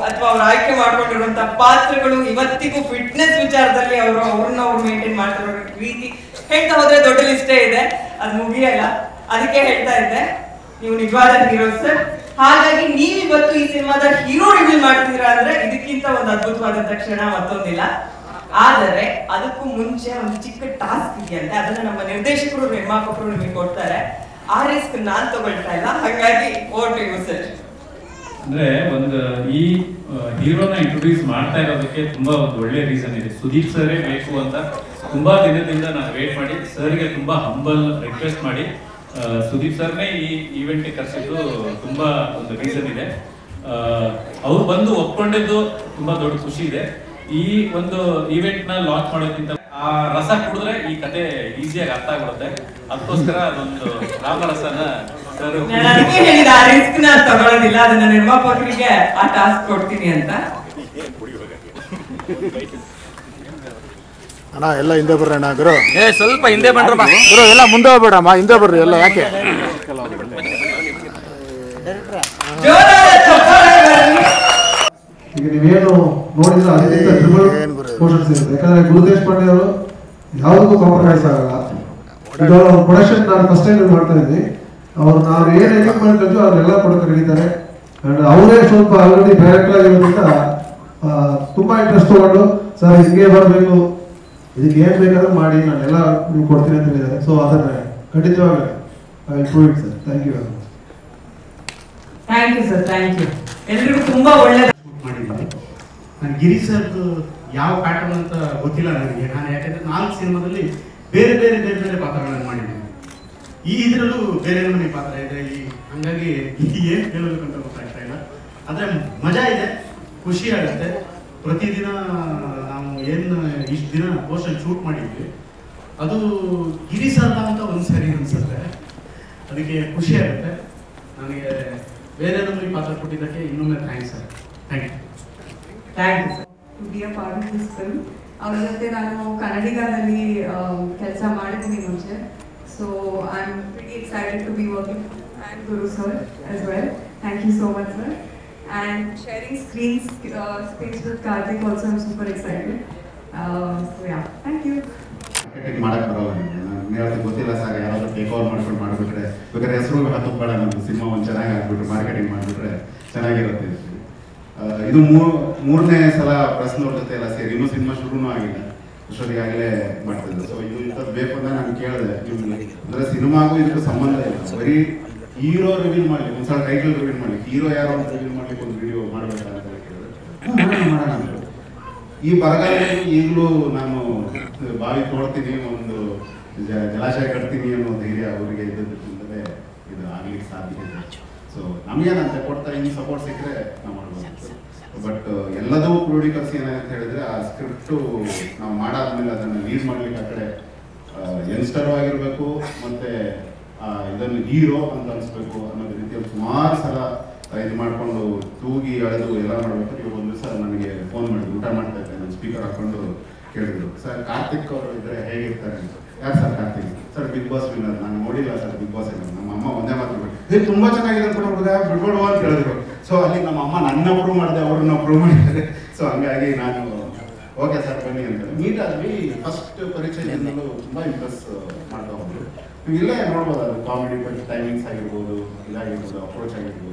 ಅಥವಾ ಅವ್ರು ಆಯ್ಕೆ ಮಾಡ್ಕೊಂಡಿರುವಂತಹ ಪಾತ್ರಗಳು ಇವತ್ತಿಗೂ ಫಿಟ್ನೆಸ್ ವಿಚಾರದಲ್ಲಿ ಅವ್ರನ್ನ ಮೇಂಟೈನ್ ಮಾಡ್ತಿರೋ ರೀತಿ ಹೇಳ್ತಾ ಹೋದ್ರೆ ದೊಡ್ಡ ಲಿಸ್ಟೇ ಇದೆ, ಅದು ಮುಗಿಯಲ್ಲ. ಅದಕ್ಕೆ ಹೇಳ್ತಾ ಇದ್ದೆ, ನೀವು ನಿಜವಾದ ಹೀರೋ ಸರ್. ಹಾಗಾಗಿ ನೀವಿವತ್ತು ಈ ಸಿನಿಮಾದ ಹೀರೋ ರಿವೀಲ್ ಮಾಡ್ತಿದ್ದೀರಾ ಅಂದ್ರೆ ಇದಕ್ಕಿಂತ ಒಂದು ಅದ್ಭುತವಾದಂತ ಕ್ಷಣ ಮತ್ತೊಂದಿಲ್ಲ. ಆದರೆ ಅದಕ್ಕೂ ಮುಂಚೆ ಒಂದು ಚಿಕ್ಕ ಟಾಸ್ಕ್ ಇದೆಯಂತೆ, ಅದನ್ನ ನಮ್ಮ ನಿರ್ದೇಶಕರು ನಿರ್ಮಾಪಕರು ನಿಮಗೆ ಕೊಡ್ತಾರೆ. ಆ ರಿಸ್ಕ್ ನಾನ್ ತಗೊಳ್ತಾ ಇಲ್ಲ, ಹಾಗಾಗಿ ಓಟ್ ಯು ಸರ್. ಅಂದ್ರೆ ಒಂದು ಈ ಹೀರೋನ ಇಂಟ್ರೊಡ್ಯೂಸ್ ಮಾಡ್ತಾ ಇರೋದಕ್ಕೆ ತುಂಬಾ ಒಂದು ಒಳ್ಳೆ ರೀಸನ್ ಇದೆ. ಸುದೀಪ್ ಸರೇ ಬೇಕು ಅಂತ ತುಂಬಾ ದಿನದಿಂದ ನಾನು ವೇಟ್ ಮಾಡಿ ಸರ್ಗೆ ತುಂಬಾ ಹಂಬಲ್ ರಿಕ್ವೆಸ್ಟ್ ಮಾಡಿ ಸುದೀಪ್ ಸರ್ನೇ ಈ ಈವೆಂಟ್ಗೆ ಕರೆಸಿದ್ದು ತುಂಬಾ ಒಂದು ರೀಸನ್ ಇದೆ. ಅವ್ರು ಬಂದು ಒಪ್ಕೊಂಡಿದ್ದು ತುಂಬಾ ದೊಡ್ಡ ಖುಷಿ ಇದೆ. ಈ ಒಂದು ಈವೆಂಟ್ ನ ಲಾಂಚ್ ಮಾಡೋಕ್ಕಿಂತ ಆ ರಸ ಕುಡಿದ್ರೆ ಈ ಕತೆ ಈಸಿಯಾಗಿ ಅರ್ಥ ಆಗ್ಬಿಡುತ್ತೆ. ಅದಕ್ಕೋಸ್ಕರ ಅದೊಂದು ರಾಮರಸನ ಸರ್ ಹೇಳಿದ ಆ ರಿಸ್ಕ್ ನ ತಗೊಳ್ಳೋದಿಲ್ಲ, ಅದನ್ನ ನಿರ್ಮಾಪಕರಿಗೆ ಆ ಟಾಸ್ಕ್ ಕೊಡ್ತೀನಿ ಅಂತ. ಅಣ್ಣ ಎಲ್ಲ ಹಿಂದೆ ಬರ್ರಿ ಅಣ್ಣ. ಗುರು ಸ್ವಲ್ಪ ಹಿಂದೆ ಬಂದ್ರಮ್ಮ ಗುರು, ಎಲ್ಲ ಮುಂದೆ ಹೋಗ್ಬೇಡಮ್ಮ, ಹಿಂದೆ ಬರ್ರಿ ಎಲ್ಲ. ಯಾಕೆ ಈಗ ನೀವೇನು ನೋಡಿದ್ರೆ ಅದಕ್ಕಿಂತ ಟ್ರಿಬಲ್ ಪೋರ್ಷನ್ಸ್ ಇರುತ್ತೆ. ಯಾಕಂದ್ರೆ ಗುರುದೇಶ್ ಪಾಂಡೆ ಅವರು ಯಾವುದಕ್ಕೂ ಕಾಂಪ್ರಮೈಸ್ ಆಗಲ್ಲ. ಈಗ ಅವ್ರ ಪ್ರೊಡಕ್ಷನ್ ನಾನು ಫಸ್ಟ್ ಟೈಮ್ ಮಾಡ್ತಾ ಇದ್ದೀನಿ. ಅವ್ರು ನಾವು ಏನು ಎಡಿಟ್ ಮಾಡ್ಕೊಂಡ್ರು ಅವ್ರೆಲ್ಲ ಕೊಡೋಕೆ ನಡೀತಾರೆ. ಅಂಡ್ ಅವರೇ ಸ್ವಲ್ಪ ಆಲ್ರೆಡಿ ಡೈರೆಕ್ಟರ್ ಆಗಿರೋದ್ರಿಂದ ತುಂಬಾ ಇಂಟ್ರೆಸ್ಟ್ ತಗೊಂಡು ಸರ್ ಹಿಂಗೆ ಬರಬೇಕು, ಇದಕ್ಕೆ ಏನ್ ಬೇಕಾದ್ರೂ ಮಾಡಿ ನಾನೆಲ್ಲ ನೀವು ಕೊಡ್ತೀನಿ ಅಂತ ಹೇಳಿದ್ದಾರೆ. ಸೊ ಅದನ್ನ ಖಂಡಿತವಾಗಿ I will prove it sir. Thank you very much. Thank you sir, thank you. ಎಲ್ರಿಗೂ ತುಂಬಾ ಒಳ್ಳೆದ ಮಾಡಿದ್ದೀನಿ. ನಾನು ಗಿರಿ ಸರ್ದು ಯಾವ ಪ್ಯಾಟರ್ನ್ ಅಂತ ಗೊತ್ತಿಲ್ಲ ನನಗೆ. ನಾನು ಯಾಕಂದ್ರೆ 4 ಸಿನಿಮಾದಲ್ಲಿ ಬೇರೆ ಬೇರೆ ಬೇರೆ ಬೇರೆ ಪಾತ್ರಗಳನ್ನು ಮಾಡಿದ್ದೀನಿ. ಈ ಇದರಲ್ಲೂ ಬೇರೆ ಮನೆ ಪಾತ್ರ ಇದೆ. ಹಂಗಾಗಿ ಏನು ಹೇಳಬೇಕು ಅಂತ ಗೊತ್ತಾಗ್ತಾ ಇಲ್ಲ. ಆದರೆ ಮಜಾ ಇದೆ, ಖುಷಿ ಆಗುತ್ತೆ. ಪ್ರತಿದಿನ ನಾವು ಏನು ಇಷ್ಟು ದಿನ ಪೋಸ್ಟಲ್ಲಿ ಶೂಟ್ ಮಾಡಿದ್ವಿ, ಅದು ಗಿರಿ ಸರ್ದ ಅಂತ ಒಂದು ಸರಿ ಅನಿಸುತ್ತೆ. ಅದಕ್ಕೆ ಖುಷಿ ಆಗುತ್ತೆ. ನನಗೆ ಬೇರೆ ನಮಗೆ ಪಾತ್ರ ಕೊಟ್ಟಿದ್ದಕ್ಕೆ ಇನ್ನೊಮ್ಮೆ thanks sir. Thank you. Thank you sir. To be a part of this film. ಅವ್ರ ಜೊತೆ ನಾನು ಕನ್ನಡಿಗರಲ್ಲಿ ಕೆಲಸ ಮಾಡಿದ್ದೀನಿ ಮುಂಚೆ. So I am very excited to be working and Guru sir as well. Thank you so much sir. And sharing space with Karthik also I am super excited. So yeah, thank you. Marketing ಮಾಡಕ್ಕೆ ಬರೋಲ್ಲ ನನಗೆ. ನನಗೆ ಗೊತ್ತಿಲ್ಲ sir, ಯಾರಾದರೂ take over ಮಾಡ್ಕೊಂಡು ಮಾಡಿಬಿಟ್ರೆ ಬೇಕಾದ್ರೆ ಹೆಸರು ಹತ್ತಬೇಡ, ನಮ್ಮದು ಸಿನಿಮಾ ಒಂದು ಚೆನ್ನಾಗಿ ಆಗ್ಬಿಟ್ರೆ ಮಾರ್ಕೆಟಿಂಗ್ ಮಾಡಿಬಿಟ್ರೆ ಚೆನ್ನಾಗಿರುತ್ತೆ. ಇದು ಮೂರನೇ ಸಲ ಪ್ರೆಸ್ನವ್ರ ಜೊತೆ ಎಲ್ಲ ಸೇರಿ, ಇನ್ನೂ ಸಿನಿಮಾ ಶುರುನೂ ಆಗಿಲ್ಲ, ಅಷ್ಟೊತ್ತಿಗೆ ಆಗಲೇ ಮಾಡ್ತಿದ್ದೆ. ಸೊ ಇದು ಇಂಥದ್ದು ಬೇಕು ಅಂತ ನಾನು ಕೇಳಿದೆ ನಿಮ್ಗೆ. ಅಂದರೆ ಸಿನಿಮಾಗೂ ಇದಕ್ಕೂ ಸಂಬಂಧ ಇಲ್ಲ, ಬರೀ ಹೀರೋ ರಿವೀಲ್ ಮಾಡಲಿಕ್ಕೆ ಒಂದ್ಸಲ ಟೈಟಲ್ ರಿವೀಲ್ ಮಾಡಲಿಕ್ಕೆ, ಹೀರೋ ಯಾರು ಅಂತ ರಿವೀಲ್ ಮಾಡಲಿಕ್ಕೆ ಒಂದು ವಿಡಿಯೋ ಮಾಡಬೇಕಾ ಅಂತ ಕೇಳಿದ್ರೆ ಮಾಡೋಣ ಅಂತ. ಈ ಬರಗಾಲದಲ್ಲಿ ಈಗಲೂ ನಾನು ಬಾವಿ ತೋಡ್ತೀನಿ, ಒಂದು ಜಲಾಶಯ ಕಟ್ತೀನಿ ಅನ್ನೋ ಧೈರ್ಯ ಅವರಿಗೆ ಇದ್ದದಕ್ಕಿಂತಲೇ ಇದು ಆಗ್ಲಿಕ್ಕೆ ಸಾಧ್ಯ ಇದೆ. ಸೊ ನಮಗೇನಂತ ಕೊಡ್ತಾ ಇನ್ನು ಸಪೋರ್ಟ್ ಸಿಕ್ಕರೆ ನಾವು ಮಾಡ್ಬೋದು. ಬಟ್ ಎಲ್ಲದೂ ಕ್ರೋಢೀಕರಿಸಿ ಏನಾಗುತ್ತೆ ಹೇಳಿದ್ರೆ, ಆ ಸ್ಕ್ರಿಪ್ಟು ನಾವು ಮಾಡಾದ್ಮೇಲೆ ಅದನ್ನು ಲೀಡ್ ಮಾಡ್ಲಿಕ್ಕೆ ಆ ಕಡೆ ಯಂಗ್ಸ್ಟರ್ ಆಗಿರಬೇಕು, ಮತ್ತೆ ಇದನ್ನು ಹೀರೋ ಅಂತ ಅನಿಸ್ಬೇಕು ಅನ್ನೋದು ರೀತಿಯಲ್ಲಿ ಸುಮಾರು ಸಲ ಇದು ಮಾಡಿಕೊಂಡು ತೂಗಿ ಎಳೆದು ಎಲ್ಲ ಮಾಡಬೇಕು. ಇವಾಗ ಒಂದು ದಿವಸ ನನಗೆ ಫೋನ್ ಮಾಡಿದ್ರು, ಊಟ ಮಾಡ್ತಾ ಇದ್ದೆ, ನಾನು ಸ್ಪೀಕರ್ ಹಾಕೊಂಡು ಕೇಳಿದ್ರು, ಸರ್ ಕಾರ್ತಿಕ್ ಅವರು ಇದ್ರೆ ಹೇಗಿರ್ತಾರೆ ಅಂತ. ಯಾರು sir Karthik? Sir Big Boss winner. ನಾನು ನೋಡಿಲ್ಲ ಸರ್ ಬಿಗ್ ಬಾಸ್ ವಿನ್ನರ್. ನಮ್ಮ ಅಮ್ಮ ಒಂದೇ ಮಾತು ಬಿಟ್ಟು ತುಂಬಾ ಚೆನ್ನಾಗಿದೆ ಕೂಡ ಹುಡುಗ ಬಿಡ್ಬೋಡುವ ಅಂತ ಹೇಳಿದ್ರು. ಸೊ ಅಲ್ಲಿ ನಮ್ಮ ಅಮ್ಮ ನನ್ನ ಪ್ರೂವ್ ಮಾಡಿದೆ, ಅವ್ರನ್ನ ಪ್ರೂವ್ ಮಾಡಿದ್ದಾರೆ. ಸೊ ಹಂಗಾಗಿ ನಾನು ಓಕೆ ಸರ್ ಬನ್ನಿ ಅಂತ ಮೀಟ್ ಆದ್ವಿ. ಫಸ್ಟ್ ಪರಿಚಯದಿಂದಲೂ ತುಂಬ ಇಂಪ್ರೆಸ್ ಮಾಡ್ತಾ ಹೋದ್ರು. ನೀವು ಇಲ್ಲೇ ನೋಡ್ಬೋದು, ಅದು ಕಾಮಿಡಿ ಟೈಮಿಂಗ್ಸ್ ಆಗಿರ್ಬೋದು, ಇದಾಗಿರ್ಬೋದು, ಅಪ್ರೋಚ್ ಆಗಿರ್ಬೋದು.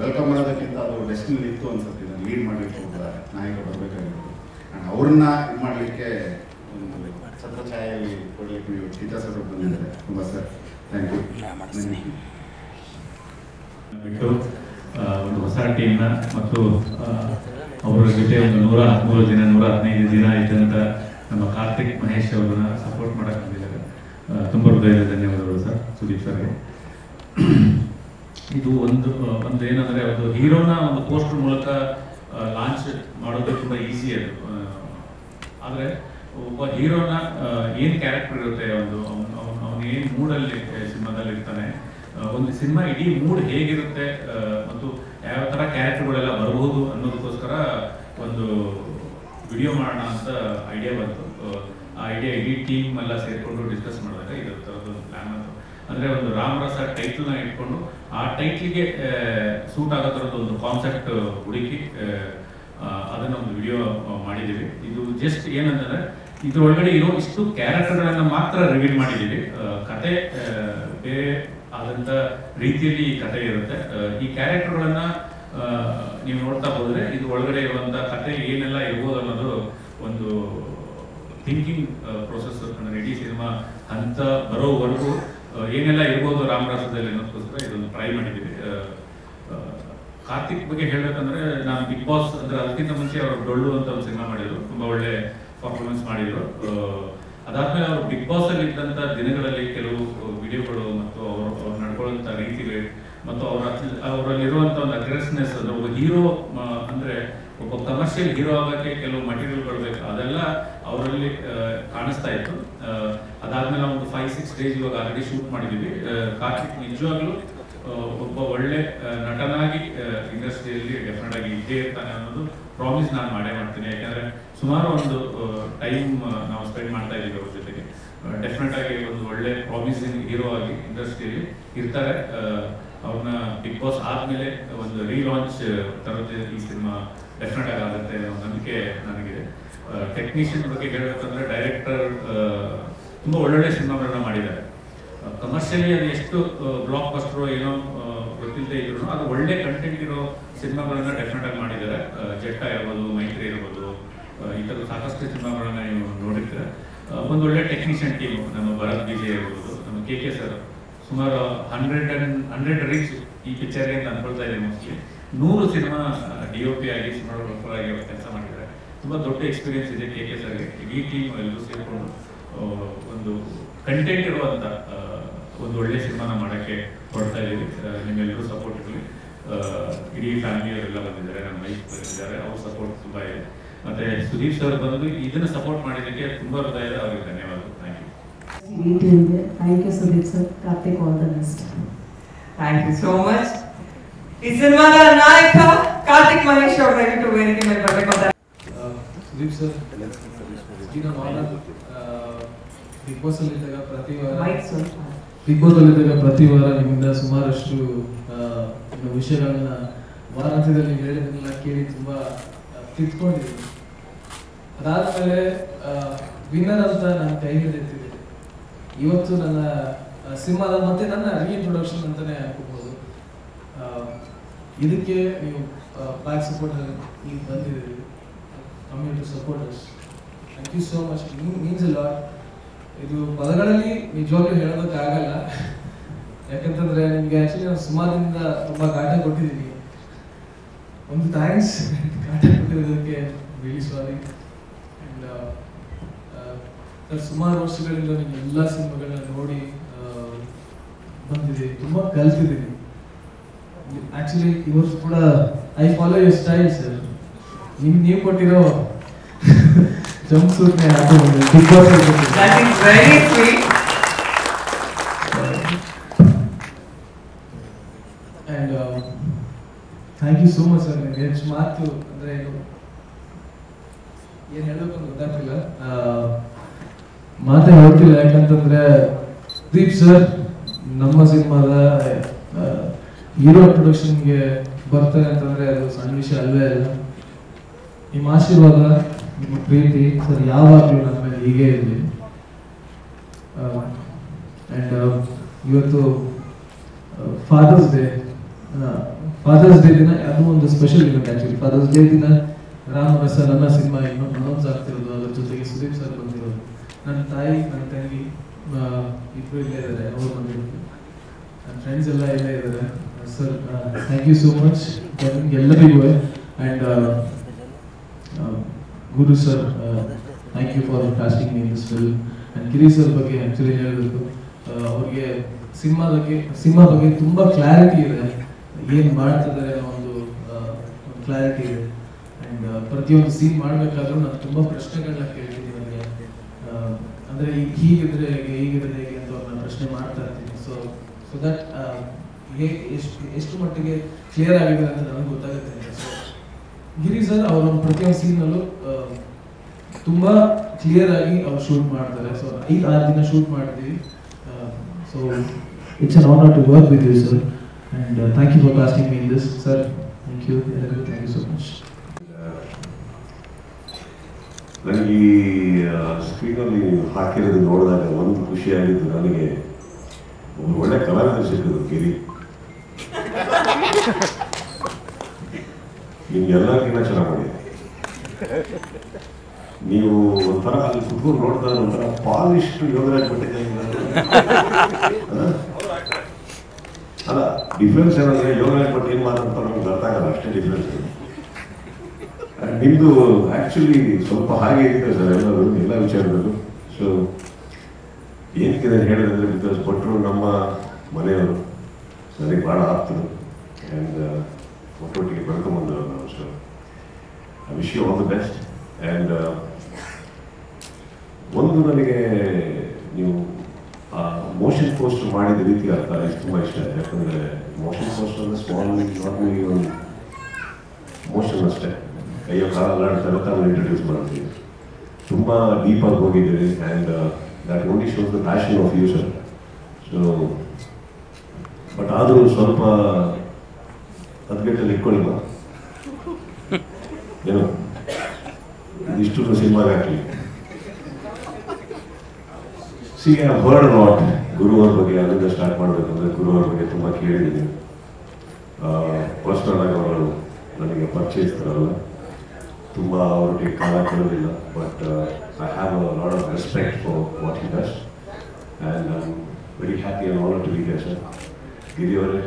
ವೆಲ್ಕಮ್ ಮಾಡೋದಕ್ಕಿಂತ ಅದು ಡೆಸ್ಟಿನಿ ಇತ್ತು ಅನ್ಸುತ್ತೆ. ಇದನ್ನು ಲೀಡ್ ಮಾಡಲಿಕ್ಕೆ ಒಬ್ಬ ನಾಯಕ ಬರಬೇಕಾಗಿರ್ಬೋದು. ಆ್ಯಂಡ್ ಅವ್ರನ್ನ ಇದು ಮಾಡಲಿಕ್ಕೆ ಒಂದು ಛತ್ರಛಾಯೆಯಲ್ಲಿ ಕೊಡಲಿಕ್ಕೆ ನೀವು ಟೀಚರ್ಸ್ ಅವರು ಬಂದಿದ್ದಾರೆ. ತುಂಬ ಸರ್ ಥ್ಯಾಂಕ್ ಯು. ಬಿಟ್ಟು ಒಂದು ಹೊಸ ಟೀಮ್ನ ಮತ್ತು ಅವರ ಜೊತೆ ಒಂದು 113 ದಿನ 115 ದಿನ ಇದ್ದಂಥ ನಮ್ಮ ಕಾರ್ತಿಕ್ ಮಹೇಶ್ ಅವರನ್ನ ಸಪೋರ್ಟ್ ಮಾಡಕ್ಕೆ ಬಂದಿದ್ದಾರೆ. ತುಂಬ ಹೃದಯದ ಧನ್ಯವಾದಗಳು ಸರ್ ಸುದೀಪ್ ಸರ್ಗೆ. ಇದು ಒಂದು ಏನಂದರೆ, ಒಂದು ಹೀರೋನ ಒಂದು ಪೋಸ್ಟರ್ ಮೂಲಕ ಲಾಂಚ್ ಮಾಡೋದು ತುಂಬ ಈಸಿ ಅದು. ಆದರೆ ಒಬ್ಬ ಹೀರೋನ ಏನು ಕ್ಯಾರೆಕ್ಟರ್ ಇರುತ್ತೆ, ಅವನು ಏನು ಮೂಡಲ್ಲಿ ಸಿನಿಮಾದಲ್ಲಿ ಇರ್ತಾನೆ, ಒಂದು ಸಿನಿಮಾ ಇಡೀ ಮೂಡ್ ಹೇಗಿರುತ್ತೆ ಮತ್ತು ಯಾವ ಥರ ಕ್ಯಾರೆಕ್ಟರ್ಗಳೆಲ್ಲ ಬರಬಹುದು ಅನ್ನೋದಕ್ಕೋಸ್ಕರ ಒಂದು ವಿಡಿಯೋ ಮಾಡೋಣ ಅಂತ ಐಡಿಯಾ ಬಂತು. ಆ ಐಡಿಯಾ ಇಡೀ ಟೀಮ್ ಎಲ್ಲ ಸೇರಿಕೊಂಡು ಡಿಸ್ಕಸ್ ಮಾಡಿದಾಗ ಇದರ ಥರದ್ದು ಪ್ಲ್ಯಾನ್ ಅಂತ ಅಂದರೆ ಒಂದು ರಾಮರಸ ಟೈಟ್ಲ್ನ ಇಟ್ಕೊಂಡು ಆ ಟೈಟ್ಲಿಗೆ ಸೂಟ್ ಆಗೋ ಥರದ್ದು ಒಂದು ಕಾನ್ಸೆಪ್ಟ್ ಹುಡುಕಿ ಅದನ್ನು ಒಂದು ವಿಡಿಯೋ ಮಾಡಿದ್ದೀವಿ. ಇದು ಜಸ್ಟ್ ಏನಂತಂದರೆ ಇದರೊಳಗಡೆ ಇರೋ ಇಷ್ಟು ಕ್ಯಾರೆಕ್ಟರ್ಗಳನ್ನು ಮಾತ್ರ ರಿವೀಲ್ ಮಾಡಿದ್ದೀವಿ. ಕತೆ ಬೇರೆ ಆದಂಥ ರೀತಿಯಲ್ಲಿ ಈ ಕತೆ ಇರುತ್ತೆ. ಈ ಕ್ಯಾರೆಕ್ಟರ್ಗಳನ್ನು ನೀವು ನೋಡ್ತಾ ಹೋದರೆ ಇದು ಒಳಗಡೆ ಇರುವಂಥ ಕತೆ ಏನೆಲ್ಲ ಇರ್ಬೋದು ಅನ್ನೋದು ಒಂದು ಥಿಂಕಿಂಗ್ ಪ್ರೊಸೆಸ್. ಅಂದರೆ ಇಡೀ ಸಿನಿಮಾ ಹಂತ ಬರೋವರೆಗೂ ಏನೆಲ್ಲ ಇರ್ಬೋದು ರಾಮರಸದಲ್ಲಿ ಅನ್ನೋದಕ್ಕೋಸ್ಕರ ಇದೊಂದು ಟ್ರೈ ಮಾಡಿದ್ದೀವಿ. ಕಾರ್ತಿಕ್ ಬಗ್ಗೆ ಹೇಳಬೇಕಂದ್ರೆ ನಾನು ಬಿಗ್ ಬಾಸ್ ಅಂದರೆ ಅದಕ್ಕಿಂತ ಮುಂಚೆ ಅವರು ಡೊಳ್ಳು ಅಂತ ಒಂದು ಸಿನಿಮಾ ಮಾಡಿದರು, ತುಂಬ ಒಳ್ಳೆ ಪರ್ಫಾರ್ಮೆನ್ಸ್ ಮಾಡಿದರು. ಅದಾದ್ಮೇಲೆ ಅವರು ಬಿಗ್ ಬಾಸ್ ಅಲ್ಲಿ ಇದ್ದಂಥ ದಿನಗಳಲ್ಲಿ ಕೆಲವು ವಿಡಿಯೋಗಳು ಮತ್ತು ಅವ್ರು ನಡ್ಕೊಳ್ಳುವಂಥ ರೀತಿಗಳು ಮತ್ತು ಅವರಲ್ಲಿರುವಂಥ ಒಂದು ಅಗ್ರೆಸ್ನೆಸ್, ಅದು ಒಬ್ಬ ಹೀರೋ ಅಂದರೆ ಒಬ್ಬ ಕಮರ್ಷಿಯಲ್ ಹೀರೋ ಆಗೋಕ್ಕೆ ಕೆಲವು ಮಟೀರಿಯಲ್ಗಳು ಬೇಕು, ಅದೆಲ್ಲ ಅವರಲ್ಲಿ ಕಾಣಿಸ್ತಾ ಇತ್ತು. ಅದಾದ್ಮೇಲೆ ಒಂದು 5-6 ಡೇಸ್ ಇವಾಗ ಆಲ್ರೆಡಿ ಶೂಟ್ ಮಾಡಿದ್ದೀವಿ. ಕಾರ್ತಿಕ್ ನಿಜವಾಗ್ಲೂ ಒಬ್ಬ ಒಳ್ಳೆ ನಟನಾಗಿ ಇಂಡಸ್ಟ್ರಿಯಲ್ಲಿ ಡೆಫಿನೆಟ್ ಆಗಿ ಇದ್ದೇ ಇರ್ತಾನೆ ಅನ್ನೋದು ಪ್ರಾಮಿಸ್ ನಾನು ಮಾಡೇ ಮಾಡ್ತೀನಿ. ಯಾಕಂದರೆ ಸುಮಾರು ಒಂದು ಟೈಮ್ ನಾವು ಸ್ಪೆಂಡ್ ಮಾಡ್ತಾ ಇದ್ದೀವಿ ಅವ್ರ ಜೊತೆಗೆ. ಡೆಫಿನೆಟ್ ಆಗಿ ಒಂದು ಒಳ್ಳೆ ಪ್ರಾಮಿಸಿಂಗ್ ಹೀರೋ ಆಗಿ ಇಂಡಸ್ಟ್ರಿಯಲ್ಲಿ ಇರ್ತಾರೆ. ಅವ್ರನ್ನ ಬಿಗ್ ಬಾಸ್ ಆದಮೇಲೆ ಒಂದು ರೀಲಾಂಚ್ ಥರದ್ದು ಈ ಸಿನಿಮಾ ಡೆಫಿನೆಟ್ ಆಗಿ ಆಗುತ್ತೆ ಅನ್ನೋ ನಂಬಿಕೆ ನನಗಿದೆ. ಟೆಕ್ನಿಷಿಯನ್ ಬಗ್ಗೆ ಹೇಳಬೇಕಂದ್ರೆ ಡೈರೆಕ್ಟರ್ ತುಂಬ ಒಳ್ಳೊಳ್ಳೆ ಸಿನಿಮಾಗಳನ್ನ ಮಾಡಿದ್ದಾರೆ. ಕಮರ್ಷಿಯಲಿ ಅದು ಎಷ್ಟು ಬ್ಲಾಕ್ ಬಸ್ಟರು ಏನೋ ಗೊತ್ತಿಲ್ಲದೆ ಇದ್ರು ಅದು ಒಳ್ಳೆ ಕಂಟೆಂಟ್ ಇರೋ ಸಿನಿಮಾಗಳನ್ನ ಡೆಫಿನೆಟ್ ಆಗಿ ಮಾಡಿದ್ದಾರೆ. ಜಟ್ಟ ಇರ್ಬೋದು, ಮೈತ್ರಿ ಇರ್ಬೋದು, ಈ ಥರದ ಸಾಕಷ್ಟು ಸಿನಿಮಾಗಳನ್ನ ನೀವು ನೋಡಿರ್ತೀರ. ಒಂದು ಒಳ್ಳೆ ಟೆಕ್ನಿಷಿಯನ್ ಟೀಮು, ನಮ್ಮ ಭರತ್ ವಿಜಯ್ ಇರ್ಬೋದು, ನಮ್ಮ KK ಸರ್ ಸುಮಾರು 100 ರೀಚ್ ಈ ಪಿಕ್ಚರ್ಗೆ ಅಂತ ಅನ್ಕೊಳ್ತಾ ಇದ್ದೀನಿ. ಮೋಸ್ಟ್ಲಿ 100 ಸಿನಿಮಾ DOP ಆಗಿ ಸಿನಿಮಾಗ್ರಾಫರ್ ಆಗಿ ಅವರು ಕೆಲಸ ಮಾಡಿದ್ದಾರೆ. ತುಂಬ ದೊಡ್ಡ ಎಕ್ಸ್ಪೀರಿಯನ್ಸ್ ಇದೆ KK ಸರ್ಗೆ. ಇಡೀ ಟೀಮ್ ಎಲ್ಲರೂ ಸೇರಿಕೊಂಡು ಒಂದು ಕಂಟೆಂಟ್ ಇರುವಂಥ ಒಂದು ಒಳ್ಳೆ ಸಿನಿಮಾನ ಮಾಡೋಕ್ಕೆ ಹೊರಡ್ತಾ ಇದ್ದೀವಿ. ನಿಮ್ಮೆಲ್ಲರೂ ಸಪೋರ್ಟ್ ಇರಲಿ. ಇಡೀ ಫ್ಯಾಮಿಲಿಯವರೆಲ್ಲ ಬಂದಿದ್ದಾರೆ, ನಮ್ಮ ವೈಫ್ ಬಂದಿದ್ದಾರೆ, ಅವ್ರ ಸಪೋರ್ಟ್ ತುಂಬ ಇದೆ. ಮತ್ತು ಸುದೀಪ್ ಸರ್ ಬಂದು ಇದನ್ನು ಸಪೋರ್ಟ್ ಮಾಡಿದ್ದಕ್ಕೆ ತುಂಬ ಹೃದಯದ ಅವರಿಗೆ ಧನ್ಯವಾದ. Thank you. Thank you Sudeep sir. Karthik, all the best. Thank you so much. ಈ ಸಿನಿಮಾದ ನಾಯಕ ಕಾರ್ತಿಕ್ ಮಹೇಶ್ ಅವರು ದಯವಿಟ್ಟು ವೇದಿಕೆ ಮೇಲೆ ಬರಬೇಕು ಅಂತ. ಸುದೀಪ್ ಸರ್, ಬಿಗ್ ಬಾಸ್ ಅಲ್ಲಿ ಇದ್ದಾಗ ಪ್ರತಿ ವಾರ ನಿಮ್ಮಿಂದ ಸುಮಾರಷ್ಟು ವಿಷಯಗಳನ್ನ ವಾರಾಂತ್ಯದಲ್ಲಿ ಹೇಳಿದ್ದನ್ನೆಲ್ಲ ಕೇಳಿ ತುಂಬಾ ತಿಳ್ಕೊಂಡಿದ್ದೀನಿ. ಅದಾದ್ಮೇಲೆ ವಿನ್ನರ್ ಅಂತ ನಾನು ಕೈ ಹಿಡಿದಿರ್ತಿದ್ದೆ. ಇವತ್ತು ನನ್ನ ಸಿನಿಮಾದ ಮತ್ತೆ ನನ್ನ ರೀಇಂಟ್ರೊಡಕ್ಷನ್ ಅಂತಾನೆ ಹಾಕೋಬಹುದು. ಇದಕ್ಕೆ ನೀವು ಬ್ಯಾಕ್ ಸಪೋರ್ಟ್ ನೀವು ಬಂದಿದ್ದೀರಿ. Community supporters, thank you so much. Means a lot. ಇದು ಪದಗಳಲ್ಲಿ ನಿಜವಾಗ್ಲೂ ಹೇಳೋದಕ್ಕಾಗಲ್ಲ. ಯಾಕಂತಂದ್ರೆ ನಿಮ್ಗೆ ಆಕ್ಚುಲಿ ನಾನು ಸುಮಾರಿಂದ ತುಂಬಾ ಕಾಟ ಕೊಟ್ಟಿದ್ದೀನಿ. ಒಂದು ಥ್ಯಾಂಕ್ಸ್ ಕಾಟ ಕೊಟ್ಟಿರೋದಕ್ಕೆ, ರಿಯಲಿ ಸಾರಿ. ಅಂಡ್ ಸುಮಾರು ವರ್ಷಗಳಿಂದ ನಿಮ್ಮ ಎಲ್ಲ ಸಿನಿಮಾಗಳನ್ನ ನೋಡಿ ಬಂದಿದ್ದೀನಿ, ತುಂಬಾ ಕಲ್ತಿದ್ದೀನಿ. ಆಕ್ಚುಲಿ ಇವತ್ತು ಕೂಡ I follow your style sir. ನೀವು ಕೊಟ್ಟಿರೋ ಜಂಪ್ ಸೂಟ್ನೇ ಹಾಕೊಂಡು Big Boss that is very sweet. And thank you so much sir. ನನಗೆ ಹೆಚ್ಚು ಮಾತು ಅಂದ್ರೆ ಏನು ಹೇಳಬೇಕು ಅಂತ ಗೊತ್ತಾಗ್ತಿಲ್ಲ, ಮಾತೇ ಹೇಳ್ತಿಲ್ಲ. ಯಾಕಂತಂದ್ರೆ ದೀಪ್ ಸರ್ ನಮ್ಮ ಸಿನಿಮಾದ ಹೀರೋ ಪ್ರೊಡಕ್ಷನ್ಗೆ ಬರ್ತಾರೆ ಅಂತಂದ್ರೆ ಅದು ಸಣ್ಣ ವಿಷಯ ಅಲ್ವೇ ಅಲ್ಲ. ನಿಮ್ಮ ಆಶೀರ್ವಾದ, ನಿಮ್ಮ ಪ್ರೀತಿ ಸರ್ ಯಾವಾಗಲೂ ನನ್ನ ಮೇಲೆ ಹೀಗೆ ಇರಲಿ. ಅಂಡ್ ಇವತ್ತು ಫಾದರ್ಸ್ ಡೇ ದಿನ ಅದು ಒಂದು special event. Actually father's day ದಿನ ರಾಮರಸ ನನ್ನ ಸಿನಿಮಾ ಇನ್ನೊಂದು ಅನೌನ್ಸ್ ಆಗ್ತಿರೋದು, ಅದ್ರ ಜೊತೆಗೆ ಸುದೀಪ್ ಸರ್ ಬಂದಿರೋದು, ನನ್ನ ತಾಯಿ ನನ್ನ ತಂಗಿ ಇಬ್ಬರು ಇಲ್ಲೇ ಇದ್ದಾರೆ, ಅವ್ರು ಬಂದಿರೋದು, ನನ್ನ ಫ್ರೆಂಡ್ಸ್ ಎಲ್ಲ ಇಲ್ಲೇ ಇದ್ದಾರೆ. Sir thank you so much ಎಲ್ಲರಿಗೂ. And Guru sir, thank you for casting me in this film. And Giri sir ಬಗ್ಗೆ ಆ್ಯಕ್ಚುಲಿ ಹೇಳಬೇಕು, ಅವ್ರಿಗೆ ಸಿನಿಮಾ ಬಗ್ಗೆ ತುಂಬ ಕ್ಲಾರಿಟಿ ಇದೆ, ಏನು ಮಾಡ್ತಿದ್ದಾರೆ ಅನ್ನೋ ಒಂದು ಕ್ಲಾರಿಟಿ ಇದೆ. ಆ್ಯಂಡ್ ಪ್ರತಿಯೊಂದು ಸೀನ್ ಮಾಡಬೇಕಾದ್ರೂ ನಾನು ತುಂಬ ಪ್ರಶ್ನೆಗಳನ್ನ ಕೇಳ್ತೀನಿ. ನನಗೆ ಅಂದರೆ ಹೀಗಿದ್ರೆ ಹೇಗೆ ಅಂತ ನಾನು ಪ್ರಶ್ನೆ ಮಾಡ್ತಾ ಇರ್ತೀನಿ. ಸೊ ದಟ್ ಎಷ್ಟು ಮಟ್ಟಿಗೆ ಕ್ಲಿಯರ್ ಆಗಿದೆ ಅಂತ ನನಗೆ ಗೊತ್ತಾಗುತ್ತೆ. ಸೊ ಗಿರಿ ಸರ್ ಅವರು ಪ್ರತಿಯೊಂದು ಸೀನ್ನಲ್ಲೂ ತುಂಬ ಕ್ಲಿಯರ್ ಆಗಿ ಅವ್ರು ಶೂಟ್ ಮಾಡ್ತಾರೆ. ಸೊ 5-6 ದಿನ ಶೂಟ್ ಮಾಡಿದ್ವಿ. So it's an honor to work with you, sir. And thank you for casting me in this, sir. Thank you. Thank you so much. ನನಗೆ ಈ ಸ್ಕ್ರೀನಲ್ಲಿ ಹಾಕಿರೋದು ನೋಡಿದಾಗ ಒಂದು ಖುಷಿಯಾಗಿದ್ದು, ನನಗೆ ಒಂದು ಒಳ್ಳೆ ಕಲಾವಿದರು ಸಿಕ್ಕಿದ್ರು ಗಿರಿ. ನಿಮ್ಗೆಲ್ಲರಿಗಿನ್ನ ಚೆನ್ನಾಗಿ ಮಾಡಿದೆ. ನೀವು ಒಂಥರ ಅಲ್ಲಿ ಕುತ್ಕೊಂಡು ನೋಡ್ತಾ ಒಂಥರ ಪಾಲಿಸ್ಟ್ ಯೋಗರಾಜ್ ಬಿಟ್ಟಿದ್ದೆ. ಅಲ್ಲ, ಡಿಫ್ರೆನ್ಸ್ ಏನಂದ್ರೆ ಯೋಗರಾಜ್ ಭಟ್ ಏನ್ ಮಾತಾಡ್ತಾರೆ ನಮ್ಗೆ ಅರ್ಥ ಆಗಲ್ಲ, ಅಷ್ಟೇ ಡಿಫ್ರೆನ್ಸ್. ನಿಮ್ದು ಆಕ್ಚುಲಿ ಸ್ವಲ್ಪ ಹಾಗೆ ಇದೆ ಸರ್ ಎಲ್ಲರೂ, ಎಲ್ಲ ವಿಚಾರದಲ್ಲೂ. ಸೊ ಏನಕ್ಕೆ ನಾನು ಹೇಳಿದ್ರೆ, ಬಿಕಾಸ್ ಭಟ್ರು ನಮ್ಮ ಮನೆಯವರು, ನನಗೆ ಭಾಳ ಆಪ್ತರು. ಆ್ಯಂಡ್ ಒಟ್ಟೊಟ್ಟಿಗೆ ಬೆಳ್ಕೊಂಬಂದವರು ನಾವು. So I wish you all the best. And ಒಂದು ನನಗೆ ನೀವು ಮೋಷನ್ ಪೋಸ್ಟ್ ಮಾಡಿದ ರೀತಿ ಅರ್ಥ ತುಂಬ ಇಷ್ಟ. ಯಾಕಂದರೆ ಮೋಷನ್ ಪೋಸ್ಟ್ ಅಂದರೆ ಸ್ಮಾಲ್ ನಾರ್ಮಲಿ ಒಂದು ಮೋಷನ್ ಅಷ್ಟೇ, ಕೈಯೋ ಕಾಲ ಅಲ್ಲಾಡ್ತಾರೆ ತಾವು ಇಂಟ್ರೊಡ್ಯೂಸ್ ಮಾಡ್ತೀವಿ. ತುಂಬ ಡೀಪಾಗಿ ಹೋಗಿದ್ದೀವಿ. And that only shows the passion of you sir. So but ಆದರೂ ಸ್ವಲ್ಪ ಹದ್ಗೆಟ್ಟಲ್ಲಿ ಇಟ್ಕೊಳ್ಳಿಲ್ಲ ಏನು, ಇದಿಷ್ಟು ಸಿನಿಮಾಗೆ ಹಾಕಲಿ. See I have heard lot Guru ಅವ್ರ ಬಗ್ಗೆ. ಅಲ್ಲಿಂದ ಸ್ಟಾರ್ಟ್ ಮಾಡಬೇಕಂದ್ರೆ ಗುರು ಅವ್ರ ಬಗ್ಗೆ ತುಂಬ ಕೇಳಿದ್ದೀನಿ. ಪರ್ಸ್ನಲ್ ಆಗಿ ಅವರು ನನಗೆ ಪರಿಚಯಿಸ್ತಾರಲ್ಲ, ತುಂಬ ಅವ್ರಿಗೆ ಕಾಲ ಕೇಳೋದಿಲ್ಲ. But I have a lot of respect for what he does and I am very happy and honoured to be here sir. Giri ಅವರೇ,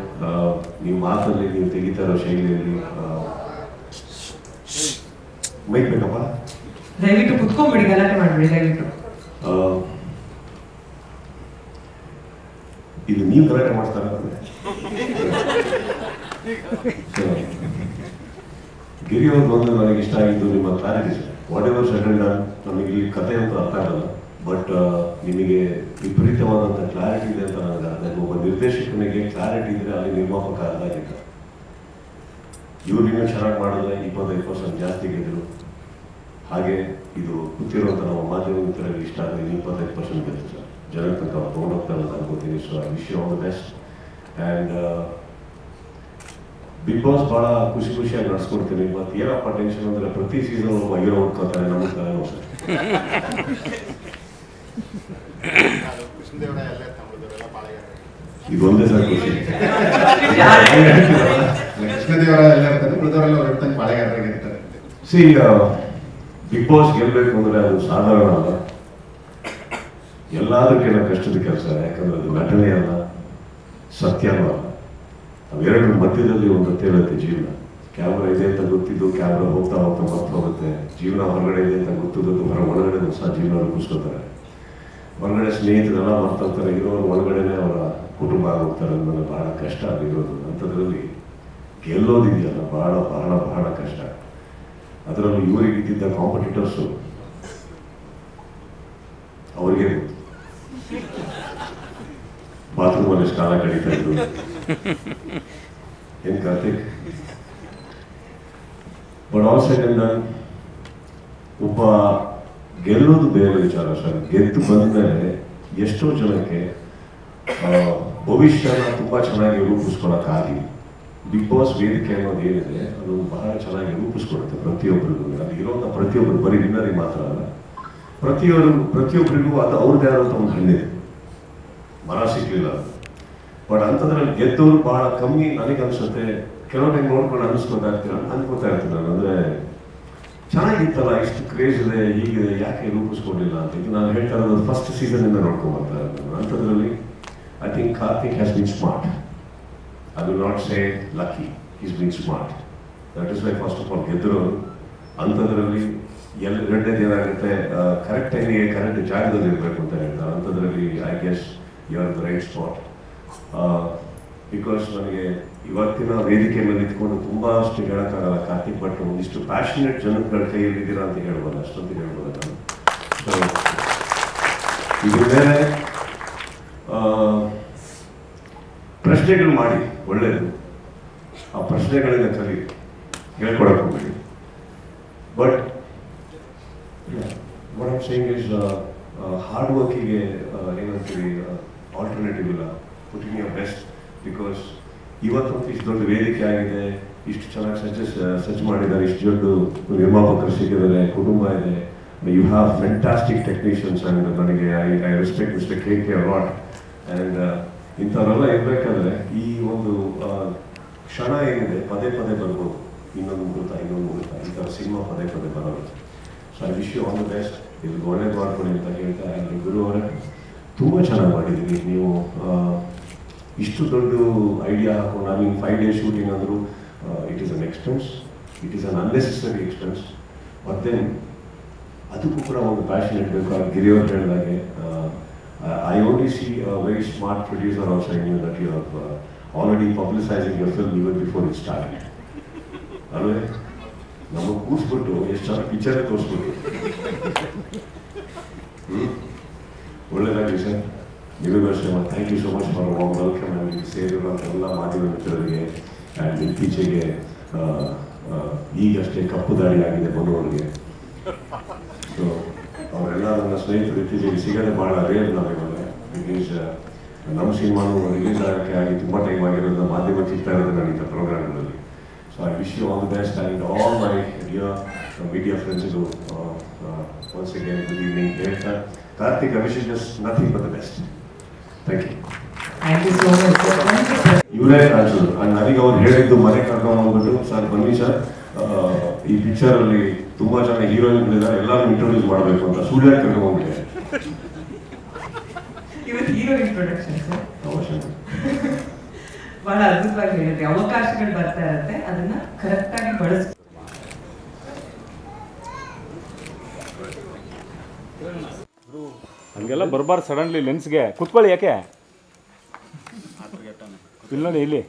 ನೀವು ಮಾತಲ್ಲಿ ನೀವು ತೆಗಿತಾ ಇರೋ ಶೈಲಿಯಲ್ಲಿ ಮೈಕ್ ಬೇಕಪ್ಪ, ದಯವಿಟ್ಟು ಕುತ್ಕೊಂಡ್ಬಿಡಿ, ಗಲಾಟೆ ಮಾಡಬೇಡಿ ದಯವಿಟ್ಟು. ಇದು ನೀವು ಗಲಾಟೆ ಮಾಡ್ತಾರ. ಗಿರಿ ಅವ್ರದ್ದು ಒಂದು ನನಗೆ ಇಷ್ಟ ಆಗಿದ್ದು ನಿಮ್ಮ clarity sir. What ever settled ನಮಗೆ ಇಲ್ಲಿ ಕಥೆ ಅಂತ ಅರ್ಥ ಆಗಲ್ಲ, ಬಟ್ ನಿಮಗೆ ವಿಪರೀತವಾದಂಥ ಕ್ಲಾರಿಟಿ ಇದೆ ಅಂತ ನನಗೆ ಅರ್ಥ. ಒಬ್ಬ ನಿರ್ದೇಶಕನಿಗೆ ಕ್ಲಾರಿಟಿ ಇದ್ರೆ ಅಲ್ಲಿ ನಿರ್ಮಾಪಕ ಅರ್ಥ ಆಗಿದ್ದ. ಇವ್ರಿಗೂ ಚೆನ್ನಾಗಿ ಮಾಡಿದ್ರೆ 25% ಜಾಸ್ತಿ ಗೆದ್ರು. ಹಾಗೆ ಇದು ಕೂತಿರುವಂಥ ನಮ್ಮ ಮಾಧ್ಯಮ ಮಿತ್ರರಿಗೆ ಇಷ್ಟ ಆದರೆ 25% ಗೆದ್ದು ಸರ್. ಜನರ ತನಕ ಅವ್ರು ತೊಗೊಂಡೋಗ್ತಾರೆ ಅಂತ ಅನ್ಕೋತೀನಿ. So I wish you all the best. And Big Boss ಭಾಳ ಖುಷಿಯಾಗಿ ನಡೆಸ್ಕೊಡ್ತೀನಿ. ಮತ್ತು ಏನಪ್ಪ ಟೆನ್ಷನ್ ಅಂದರೆ ಪ್ರತಿ ಸೀಸನ್ ಒಬ್ಬ ಹೀರೋ ಹುಡ್ಕೋತಾರೆ ನಮ್ಮ ತಲೆನೋ ಸರ್. ಇದೊಂದೇ ಸರ್ ಖುಷಿ. ಕೃಷ್ಣದೇವರ ಎಲ್ಲ ಇರ್ತಾರೆ, ಉಳಿದವರೆಲ್ಲ ಅವ್ರು ಇರ್ತಾನೆ ಪಾಳೆಗಾರರಾಗಿರ್ತಾರೆ. ಸಿ ಬಿಗ್ ಬಾಸ್ ಗೆಲ್ಲಬೇಕು ಅಂದರೆ ಅದು ಸಾಧಾರಣ ಅಲ್ಲ, ಎಲ್ಲದಕ್ಕಿಂತ ಕಷ್ಟದ ಕೆಲಸ. ಯಾಕಂದ್ರೆ ಅದು ನಟನೆ ಅಲ್ಲ, ಸತ್ಯನೂ ಅಲ್ಲ. ಅವೆರಡರ ಮಧ್ಯದಲ್ಲಿ ಒಂದು ತೇಲತ್ತೆ ಜೀವನ. ಕ್ಯಾಮ್ರಾ ಇದೆ ಅಂತ ಗೊತ್ತಿದ್ದು ಕ್ಯಾಮ್ರಾ ಹೋಗ್ತಾ ಹೋಗ್ತಾ ಮರ್ತು ಹೋಗುತ್ತೆ. ಜೀವನ ಹೊರಗಡೆ ಇದೆ ಅಂತ ಗೊತ್ತಿದ್ದು ಒಳಗಡೆ ಹೊಸ ಜೀವನ ರೂಪಿಸ್ಕೋತಾರೆ. ಹೊರಗಡೆ ಸ್ನೇಹಿತರೆಲ್ಲ ಮರ್ತೋಗ್ತಾರೆ, ಇರೋರು ಒಳಗಡೆನೆ ಅವರ ಕುಟುಂಬ ಆಗೋಗ್ತಾರೆ. ಅನ್ನೋದು ಬಹಳ ಕಷ್ಟ ಆಗಿರೋದು. ಅಂಥದ್ರಲ್ಲಿ ಗೆಲ್ಲೋದಿದೆಯಲ್ಲ ಬಹಳ ಬಹಳ ಬಹಳ ಕಷ್ಟ. ಅದರಲ್ಲೂ ಇವರಿಗಿದ್ದ ಕಾಂಪಿಟೇಟರ್ಸು ಅವರಿಗೆ ಬಾತ್ರೂಮಲ್ಲಿ ಎಷ್ಟು ಕಾಲ ಕಳೀತಾ ಇದ್ರು. ಏನ್ Karthik, but all said and done ಒಬ್ಬ ಗೆಲ್ಲೋದು ಬೇರೆ ವಿಚಾರ ಸರ್. ಗೆದ್ದು ಬಂದ್ಮೇಲೆ ಎಷ್ಟೋ ಜನಕ್ಕೆ ಭವಿಷ್ಯನ ತುಂಬಾ ಚೆನ್ನಾಗಿ ರೂಪಿಸ್ಕೊಳಕ್ಕಾಗಿ ಬಿಗ್ ಬಾಸ್ ವೇದಿಕೆ ಅನ್ನೋದು ಏನಿದೆ ಅದು ಬಹಳ ಚೆನ್ನಾಗಿ ರೂಪಿಸ್ಕೊಡುತ್ತೆ ಪ್ರತಿಯೊಬ್ಬರಿಗೂ. ಅಲ್ಲಿ ಇರೋಂಥ ಪ್ರತಿಯೊಬ್ಬರು ಬರೀ ವಿನ್ನರಿಗೆ ಮಾತ್ರ ಅಲ್ಲ, ಪ್ರತಿಯೊಬ್ಬರಿಗೂ ಅದು ಅವ್ರದ್ದೇ ಆದಂಥ ಒಂದು ಹೆಣ್ಣಿದೆ. ಮರ ಸಿಗ್ಲಿಲ್ಲ. ಬಟ್ ಅಂಥದ್ರಲ್ಲಿ ಗೆದ್ದವರು ಬಹಳ ಕಮ್ಮಿ ನನಗೆ ಅನ್ಸುತ್ತೆ. ಕೆಲವು ಟೈಮ್ ನೋಡ್ಕೊಂಡು ಅನ್ಕೋತಾ ಇರ್ತೀನಿ ನಾನು, ಅಂದ್ರೆ ಚೆನ್ನಾಗಿತ್ತಲ್ಲ, ಇಷ್ಟು ಕ್ರೇಜ್ ಇದೆ, ಹೀಗಿದೆ, ಯಾಕೆ ರೂಪಿಸ್ಕೊಂಡಿಲ್ಲ ಅಂತ. ಇದು ನಾನು ಹೇಳ್ತಾ ಇರೋದು ಫಸ್ಟ್ ಸೀಸನ್ ಇಂದ ನೋಡ್ಕೊಂಡ್ಬರ್ತಾ ಇರೋದು. ಅಂಥದ್ರಲ್ಲಿ I think Karthik has been smart. I will not say lucky, is been smart. That is why first of all ಗೆದ್ದರು. ಅಂಥದ್ರಲ್ಲಿ ಎರಡನೇದು ಏನಾಗುತ್ತೆ, ಕರೆಕ್ಟ್ ಟೈಮಿಗೆ ಕರೆಕ್ಟ್ ಜಾಗದಲ್ಲಿ ಇರಬೇಕು ಅಂತ ಹೇಳ್ತಾರೆ. ಅಂಥದ್ರಲ್ಲಿ I guess you are the right spot. Because ನನಗೆ ಇವತ್ತಿನ ವೇದಿಕೆ ಮೇಲೆ ನಿಂತ್ಕೊಂಡು ತುಂಬಾ ಅಷ್ಟು ಹೇಳೋಕ್ಕಾಗಲ್ಲ ಕಾರ್ತಿಕ್, ಬಟ್ ಒಂದಿಷ್ಟು ಪ್ಯಾಷನೇಟ್ ಜನಗಳ ಕೈಯಲ್ಲಿ ಇದ್ದೀರಾ ಅಂತ ಹೇಳ್ಬೋದು, ಅಷ್ಟೊಂದು ಹೇಳ್ಬೋದು ನಾನು. ಸೊ ಇದ್ರ ಮೇಲೆ ಪ್ರಶ್ನೆಗಳು ಮಾಡಿ ಒಳ್ಳೆಯದು. ಆ ಪ್ರಶ್ನೆಗಳಿಂದ ಕಲಿ, ಹೇಳ್ಕೊಡಕ್ಕೆ ಹೋಗ್ಬೇಡಿ. But what I'm saying is hard ವರ್ಕಿಗೆ ಏನಂತೀವಿ ಆಲ್ಟರ್ನೇಟಿವ್ ಇಲ್ಲ. putting your best, because ಇವತ್ತಂತೂ ಇಷ್ಟು ದೊಡ್ಡ ವೇದಿಕೆ ಆಗಿದೆ, ಇಷ್ಟು ಚೆನ್ನಾಗಿ ಸಜ್ಜು ಮಾಡಿದ್ದಾರೆ, ಇಷ್ಟು ದೊಡ್ಡ ನಿರ್ಮಾಪಕರು ಸಿಕ್ಕಿದ್ದಾರೆ, ಕುಟುಂಬ ಇದೆ. You have fantastic technicians and ನನಗೆ I respect mister K lot. And ಇಂಥವರೆಲ್ಲ ಇರಬೇಕಾದ್ರೆ ಈ ಒಂದು ಕ್ಷಣ ಏನಿದೆ ಪದೇ ಪದೇ ಬರ್ಬೋದು, ಇನ್ನೊಂದು ಮುಗಿತಾ ಈ ಥರ ಸಿನಿಮಾ ಪದೇ ಪದೇ ಬರೋದು. So I wish you all the best, ಇದು ಒಳ್ಳೇದು ಮಾಡ್ಕೊಳ್ಳಿ ಅಂತ ಹೇಳ್ತಾ. ಗುರು ಅವರೇ ತುಂಬ ಚೆನ್ನಾಗಿ ಮಾಡಿದ್ದೀವಿ ನೀವು. ಇಷ್ಟು ದೊಡ್ಡ ಐಡಿಯಾ ಹಾಕೊಂಡು, ಐ ಮೀನ್ 5 days ಶೂಟಿಂಗ್ ಅಂದರು, it is an expense, it is an unnecessary expense. But then ಅದಕ್ಕೂ ಕೂಡ ಒಂದು ಪ್ಯಾಷನ್ ಇರಬೇಕು. ಗಿರಿಯವರು ಹೇಳಿದಾಗೆ I only see a very smart producer also in you that you have already publicising your film even before it start. ಅಲ್ವೇ ನಮಗೆ ಕೂರಿಸ್ಬಿಟ್ಟು ಎಷ್ಟು ಚೆನ್ನಾಗಿ ಪಿಕ್ಚರೇ ತೋರಿಸ್ಬಿಟ್ಟು. ಒಳ್ಳೆಯದಾಗಲಿ ಸರ್, ನಿಮಗೂ ಅಷ್ಟೇ. Thank you so much for warm welcome. And ಸೇರಿರೋ ಎಲ್ಲ ಮಾಧ್ಯಮ ಮಿತ್ರರಿಗೆ ಆ್ಯಂಡ್ ಇತ್ತೀಚೆಗೆ ಈಗಷ್ಟೇ ಕಪ್ಪು ದಾಳಿ ಆಗಿದೆ ಬರುವವರಿಗೆ. ಸೊ ಅವರೆಲ್ಲ ನನ್ನ ಸ್ನೇಹಿತರು ಇತ್ತೀಚೆಗೆ ಸಿಗೋದೇ ಭಾಳ ರೇರ್ ನಾವಿವಾಗ. ಬಿಕಾಸ್ ನಮ್ಮ ಸಿನಿಮಾನು ರಿಲೀಸ್ ಆಗೋಕ್ಕೆ ಆಗಿ ತುಂಬ ಟೈಮ್ ಆಗಿರೋದು, ಮಾಧ್ಯಮ ಸಿಗ್ತಾ ಇರೋದು ನನಗೆ ಪ್ರೋಗ್ರಾಮ್ಗಳಲ್ಲಿ. So I wish you all the best and all my dear media ಫ್ರೆಂಡ್ಸ್ಗೂ ಒನ್ಸ್ ಅಗೇನ್ ಗುಡ್ ಈವ್ನಿಂಗ್ ಹೇಳ್ತಾ. Karthik, I wish you just nothing but the best. Thank you. ಇವರೇ ರಾಜು ನನಗೆ ಅವ್ರು ಹೇಳಿದ್ದು ಮನೆ ಕರ್ಕೊಂಡು ಹೋಗ್ಬಿಟ್ಟು, ಸರ್ ಬನ್ನಿ ಸರ್, ಈ ಪಿಕ್ಚರಲ್ಲಿ ತುಂಬ ಜನ ಹೀರೋಯಿನ್ಗಳಿದ್ದಾರೆ, ಎಲ್ಲರೂ ಇಂಟ್ರೊಡ್ಯೂಸ್ ಮಾಡಬೇಕು ಅಂತ ಸುಳ್ಳು ಕರ್ಕೊಂಡು ಹೋಗ್ಬಿಟ್ಟೆ. ಇವತ್ತು ಹೀರೋ ಇಂಟ್ರೊಡಕ್ಷನ್ ಸರ್ ಅವಶ್ಯ ಬಹಳ ಅದ್ಭುತವಾಗಿ ಹೇಳಿದ್ರೆ, ಅವಕಾಶಗಳು ಬರ್ತಾ ಇರುತ್ತೆ, ಅದನ್ನ ಕರೆಕ್ಟ್ ಆಗಿ ಬಳಸ್. ಹಂಗೆಲ್ಲ ಬರಬಾರ್ದು ಸಡನ್ಲಿ ಲೆನ್ಸ್ಗೆ. ಕುತ್ಕೊಳ್ಳಿ, ಯಾಕೆ ಇಲ್ಲ ನೋಡಿ ಇಲ್ಲಿ